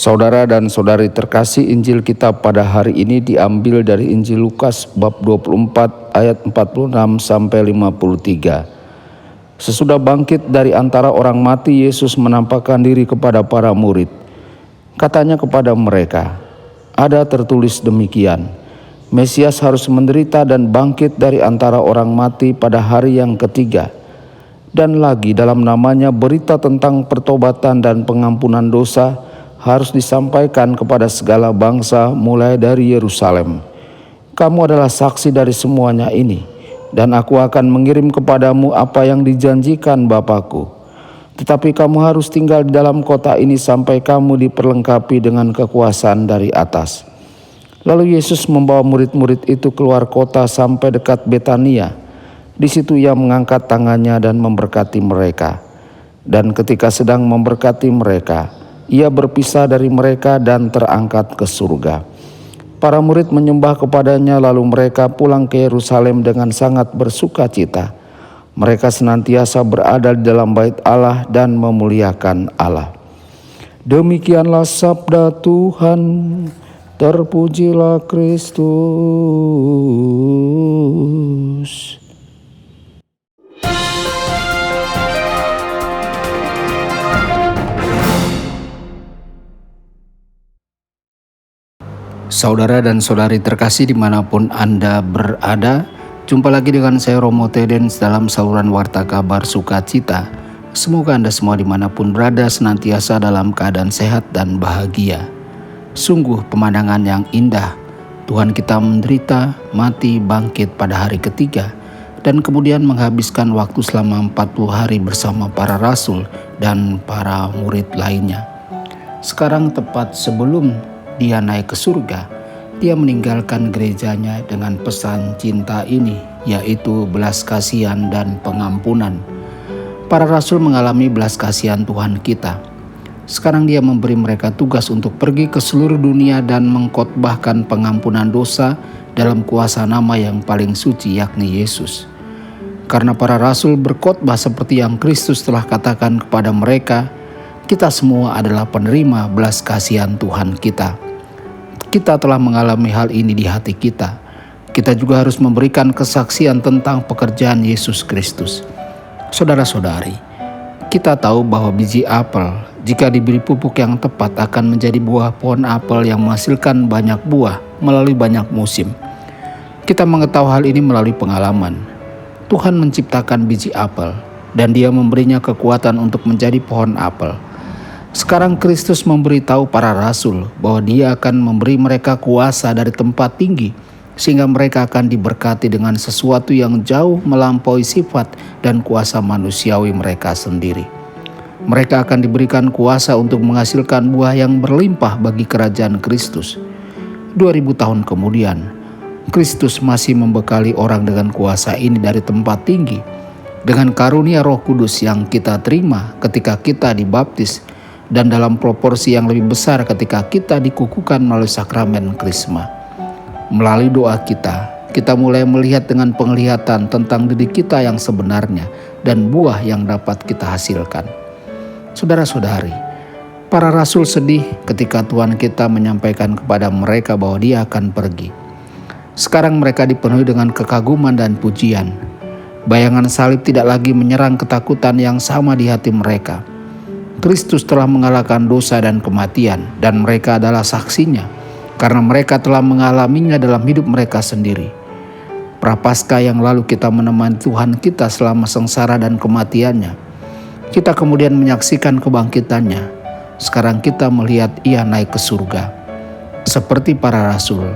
Saudara dan saudari terkasih, Injil kita pada hari ini diambil dari Injil Lukas bab 24 ayat 46 sampai 53. Sesudah bangkit dari antara orang mati, Yesus menampakkan diri kepada para murid. Katanya kepada mereka, "Ada tertulis demikian, Mesias harus menderita dan bangkit dari antara orang mati pada hari yang ketiga. Dan lagi dalam namanya berita tentang pertobatan dan pengampunan dosa harus disampaikan kepada segala bangsa mulai dari Yerusalem. Kamu adalah saksi dari semuanya ini, dan aku akan mengirim kepadamu apa yang dijanjikan Bapa-Ku. Tetapi kamu harus tinggal di dalam kota ini sampai kamu diperlengkapi dengan kekuasaan dari atas." Lalu Yesus membawa murid-murid itu keluar kota sampai dekat Betania. Di situ ia mengangkat tangannya dan memberkati mereka. Dan ketika sedang memberkati mereka, ia berpisah dari mereka dan terangkat ke surga. Para murid menyembah kepadanya, lalu mereka pulang ke Yerusalem dengan sangat bersuka cita. Mereka senantiasa berada di dalam bait Allah dan memuliakan Allah. Demikianlah sabda Tuhan. Terpujilah Kristus. Saudara dan saudari terkasih dimanapun Anda berada, jumpa lagi dengan saya Romo Tedens dalam saluran Warta Kabar Sukacita. Semoga Anda semua dimanapun berada senantiasa dalam keadaan sehat dan bahagia. Sungguh pemandangan yang indah, Tuhan kita menderita, mati, bangkit pada hari ketiga, dan kemudian menghabiskan waktu selama 40 hari bersama para rasul dan para murid lainnya. Sekarang tepat sebelum dia naik ke surga, dia meninggalkan gerejanya dengan pesan cinta ini, yaitu belas kasihan dan pengampunan. Para rasul mengalami belas kasihan Tuhan kita. Sekarang dia memberi mereka tugas untuk pergi ke seluruh dunia dan mengkhotbahkan pengampunan dosa dalam kuasa nama yang paling suci, yakni Yesus. Karena para rasul berkhotbah seperti yang Kristus telah katakan kepada mereka, kita semua adalah penerima belas kasihan Tuhan kita. Kita telah mengalami hal ini di hati kita. Kita juga harus memberikan kesaksian tentang pekerjaan Yesus Kristus. Saudara-saudari, kita tahu bahwa biji apel, jika diberi pupuk yang tepat, akan menjadi buah pohon apel yang menghasilkan banyak buah melalui banyak musim. Kita mengetahui hal ini melalui pengalaman. Tuhan menciptakan biji apel dan Dia memberinya kekuatan untuk menjadi pohon apel. Sekarang Kristus memberitahu para rasul bahwa Dia akan memberi mereka kuasa dari tempat tinggi, sehingga mereka akan diberkati dengan sesuatu yang jauh melampaui sifat dan kuasa manusiawi mereka sendiri. Mereka akan diberikan kuasa untuk menghasilkan buah yang berlimpah bagi kerajaan Kristus. 2000 tahun kemudian, Kristus masih membekali orang dengan kuasa ini dari tempat tinggi, dengan karunia Roh Kudus yang kita terima ketika kita dibaptis, dan dalam proporsi yang lebih besar ketika kita dikukuhkan melalui sakramen Krisma. Melalui doa kita mulai melihat dengan penglihatan tentang diri kita yang sebenarnya dan buah yang dapat kita hasilkan. Saudara-saudari, para rasul sedih ketika Tuhan kita menyampaikan kepada mereka bahwa Dia akan pergi. Sekarang mereka dipenuhi dengan kekaguman dan pujian. Bayangan salib tidak lagi menyerang ketakutan yang sama di hati mereka. Kristus telah mengalahkan dosa dan kematian, dan mereka adalah saksinya, karena mereka telah mengalaminya dalam hidup mereka sendiri. Prapaskah yang lalu kita menemani Tuhan kita selama sengsara dan kematiannya. Kita kemudian menyaksikan kebangkitannya. Sekarang kita melihat Ia naik ke surga. Seperti para rasul,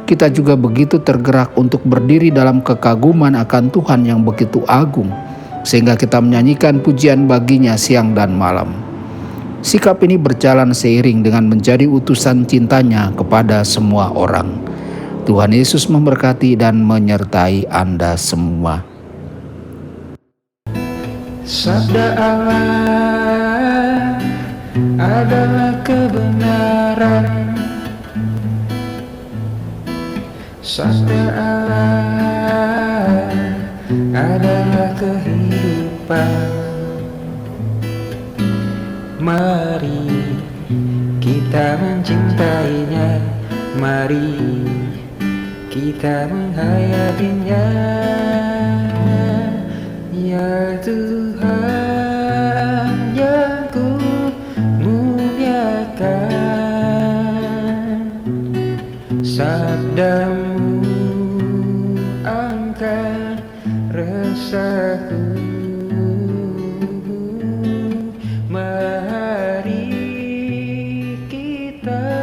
kita juga begitu tergerak untuk berdiri dalam kekaguman akan Tuhan yang begitu agung, sehingga kita menyanyikan pujian baginya siang dan malam. Sikap ini berjalan seiring dengan menjadi utusan cintanya kepada semua orang. Tuhan Yesus memberkati dan menyertai Anda semua. Sabda Allah adalah kebenaran. Sabda Allah adalah kehidupan. Mari kita kita menghayatinya. Ya Tuhan yang ku muliakan, sabdamu angkat resahku. Mari kita